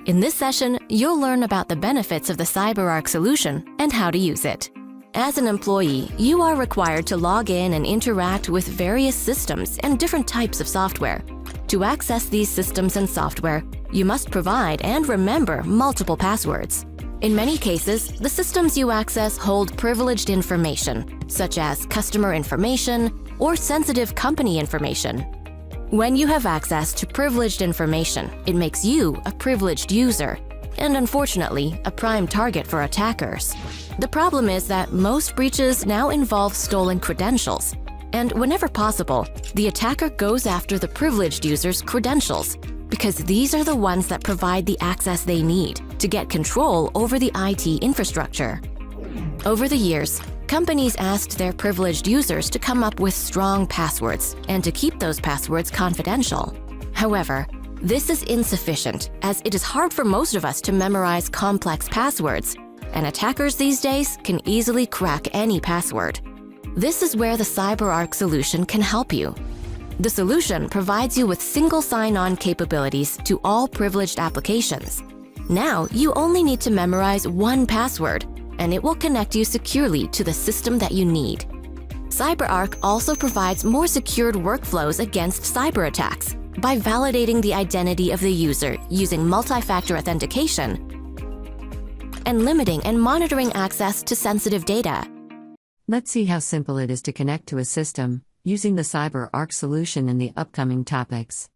In this session, you'll learn about the benefits of the CyberArk solution and how to use it. As an employee, you are required to log in and interact with various systems and different types of software. To access these systems and software, you must provide and remember multiple passwords. In many cases, the systems you access hold privileged information, such as customer information or sensitive company information. When you have access to privileged information, it makes you a privileged user, and unfortunately, a prime target for attackers. The problem is that most breaches now involve stolen credentials, and whenever possible, the attacker goes after the privileged user's credentials, because these are the ones that provide the access they need to get control over the IT infrastructure. Over the years, companies asked their privileged users to come up with strong passwords and to keep those passwords confidential. However, this is insufficient, as it is hard for most of us to memorize complex passwords, and attackers these days can easily crack any password. This is where the CyberArk solution can help you. The solution provides you with single sign-on capabilities to all privileged applications. Now, you only need to memorize one password, and it will connect you securely to the system that you need. CyberArk also provides more secured workflows against cyber attacks by validating the identity of the user using multi-factor authentication and limiting and monitoring access to sensitive data. Let's see how simple it is to connect to a system using the CyberArk solution in the upcoming topics.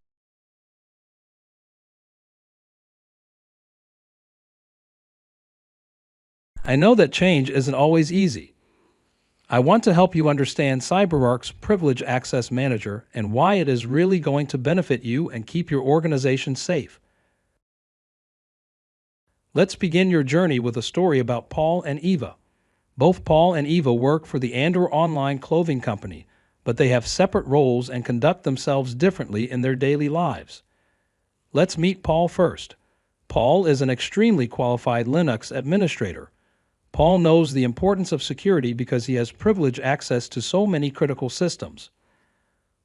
I know that change isn't always easy. I want to help you understand CyberArk's Privilege Access Manager and why it is really going to benefit you and keep your organization safe. Let's begin your journey with a story about Paul and Eva. Both Paul and Eva work for the Andor online clothing company, but they have separate roles and conduct themselves differently in their daily lives. Let's meet Paul first. Paul is an extremely qualified Linux administrator. Paul knows the importance of security because he has privileged access to so many critical systems.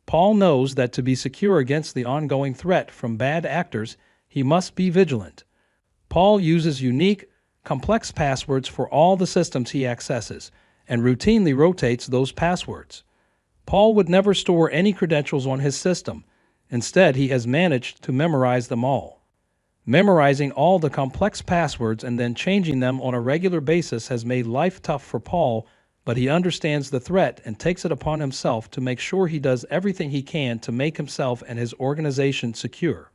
Paul knows that to be secure against the ongoing threat from bad actors, he must be vigilant. Paul uses unique, complex passwords for all the systems he accesses and routinely rotates those passwords. Paul would never store any credentials on his system. Instead, he has managed to memorize them all. Memorizing all the complex passwords and then changing them on a regular basis has made life tough for Paul, but he understands the threat and takes it upon himself to make sure he does everything he can to make himself and his organization secure.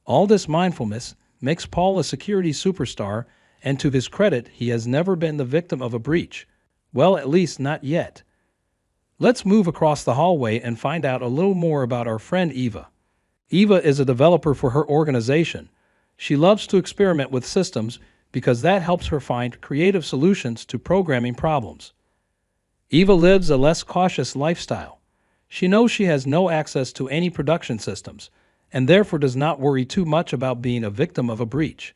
All this mindfulness makes Paul a security superstar, and to his credit, he has never been the victim of a breach. Well, at least not yet. Let's move across the hallway and find out a little more about our friend Eva. Eva is a developer for her organization. She loves to experiment with systems because that helps her find creative solutions to programming problems. Eva lives a less cautious lifestyle. She knows she has no access to any production systems, and therefore does not worry too much about being a victim of a breach.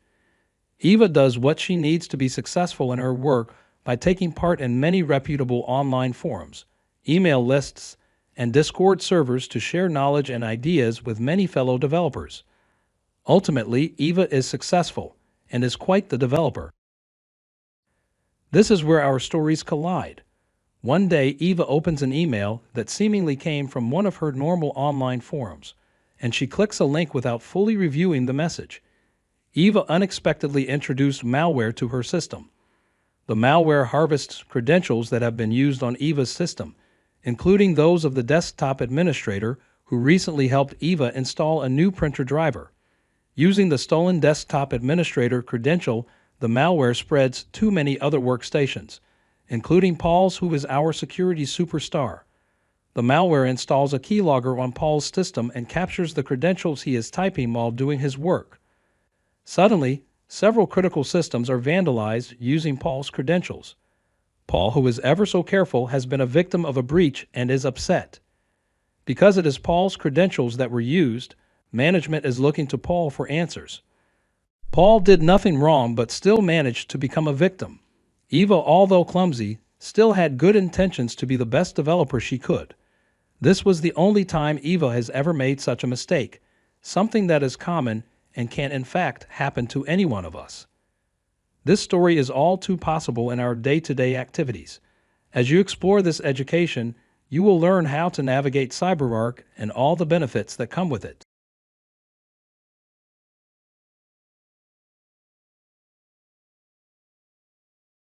Eva does what she needs to be successful in her work by taking part in many reputable online forums, email lists, and Discord servers to share knowledge and ideas with many fellow developers. Ultimately, Eva is successful and is quite the developer. This is where our stories collide. One day, Eva opens an email that seemingly came from one of her normal online forums, and she clicks a link without fully reviewing the message. Eva unexpectedly introduced malware to her system. The malware harvests credentials that have been used on Eva's system, including those of the desktop administrator who recently helped Eva install a new printer driver. Using the stolen desktop administrator credential, the malware spreads to many other workstations, including Paul's, who is our security superstar. The malware installs a keylogger on Paul's system and captures the credentials he is typing while doing his work. Suddenly, several critical systems are vandalized using Paul's credentials. Paul, who is ever so careful, has been a victim of a breach and is upset. Because it is Paul's credentials that were used, management is looking to Paul for answers. Paul did nothing wrong but still managed to become a victim. Eva, although clumsy, still had good intentions to be the best developer she could. This was the only time Eva has ever made such a mistake, something that is common and can in fact happen to any one of us. This story is all too possible in our day-to-day activities. As you explore this education, you will learn how to navigate CyberArk and all the benefits that come with it.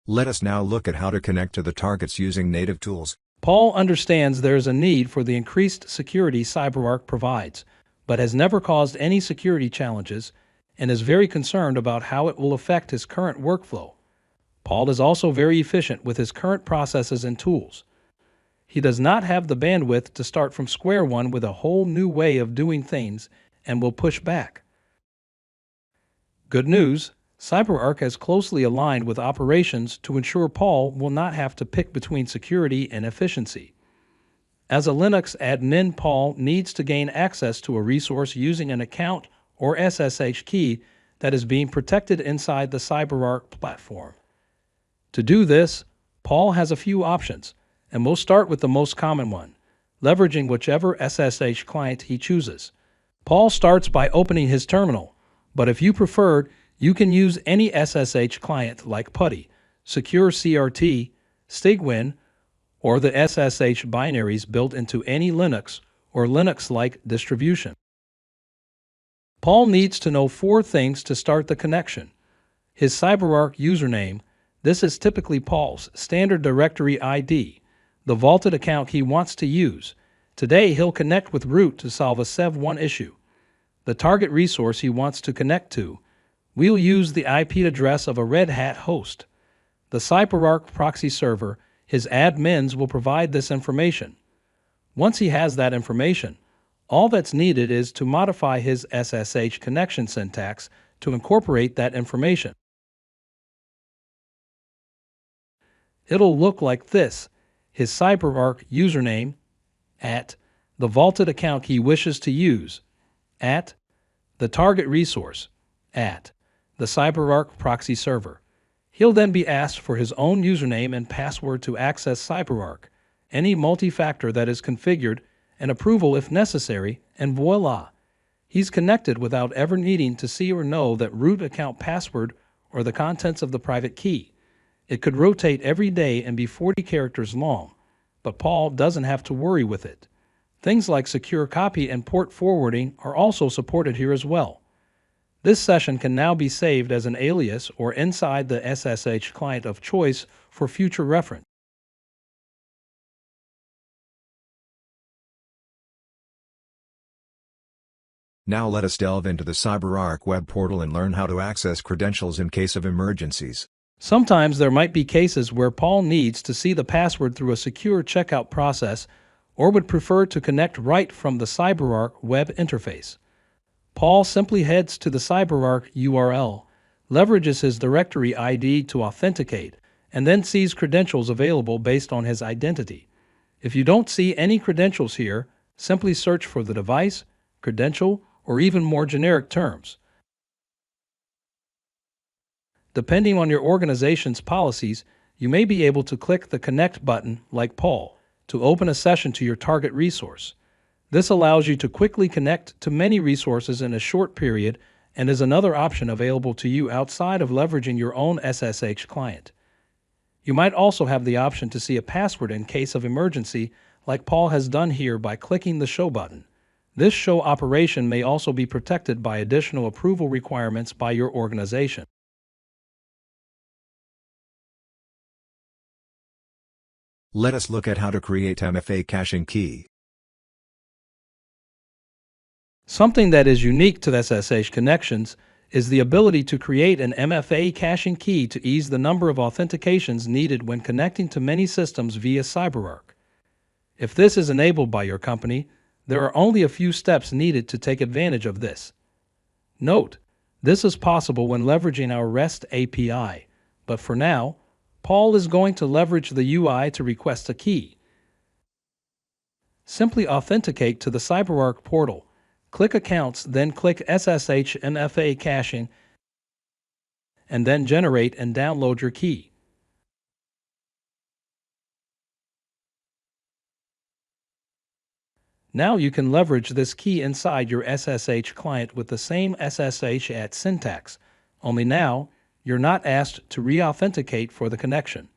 Let us now look at how to connect to the targets using native tools. Paul understands there is a need for the increased security CyberArk provides, but has never caused any security challenges and is very concerned about how it will affect his current workflow. Paul is also very efficient with his current processes and tools. He does not have the bandwidth to start from square one with a whole new way of doing things and will push back. Good news, CyberArk has closely aligned with operations to ensure Paul will not have to pick between security and efficiency. As a Linux admin, Paul needs to gain access to a resource using an account or SSH key that is being protected inside the CyberArk platform. To do this, Paul has a few options, and we'll start with the most common one, leveraging whichever SSH client he chooses. Paul starts by opening his terminal, but if you prefer, you can use any SSH client like PuTTY, Secure CRT, Stigwin, or the SSH binaries built into any Linux or Linux-like distribution. Paul needs to know 4 things to start the connection. His CyberArk username, this is typically Paul's standard directory ID, the vaulted account he wants to use. Today he'll connect with root to solve a Sev1 issue. The target resource he wants to connect to, we'll use the IP address of a Red Hat host. The CyberArk proxy server, his admins will provide this information. Once he has that information, all that's needed is to modify his SSH connection syntax to incorporate that information. It'll look like this: his CyberArk username, the vaulted account he wishes to use, the target resource, the CyberArk proxy server. He'll then be asked for his own username and password to access CyberArk, any multi-factor that is configured, and approval if necessary, and voila! He's connected without ever needing to see or know that root account password or the contents of the private key. It could rotate every day and be 40 characters long, but Paul doesn't have to worry with it. Things like secure copy and port forwarding are also supported here as well. This session can now be saved as an alias or inside the SSH client of choice for future reference. Now let us delve into the CyberArk web portal and learn how to access credentials in case of emergencies. Sometimes there might be cases where Paul needs to see the password through a secure checkout process or would prefer to connect right from the CyberArk web interface. Paul simply heads to the CyberArk URL, leverages his directory ID to authenticate, and then sees credentials available based on his identity. If you don't see any credentials here, simply search for the device, credential, or even more generic terms. Depending on your organization's policies, you may be able to click the Connect button, like Paul, to open a session to your target resource. This allows you to quickly connect to many resources in a short period and is another option available to you outside of leveraging your own SSH client. You might also have the option to see a password in case of emergency, like Paul has done here by clicking the Show button. This show operation may also be protected by additional approval requirements by your organization. Let us look at how to create MFA caching key. Something that is unique to SSH connections is the ability to create an MFA caching key to ease the number of authentications needed when connecting to many systems via CyberArk. If this is enabled by your company, there are only a few steps needed to take advantage of this. Note, this is possible when leveraging our REST API, but for now, Paul is going to leverage the UI to request a key. Simply authenticate to the CyberArk portal. Click Accounts, then click SSH MFA Caching, and then generate and download your key. Now you can leverage this key inside your SSH client with the same SSH at syntax, only now you're not asked to re-authenticate for the connection.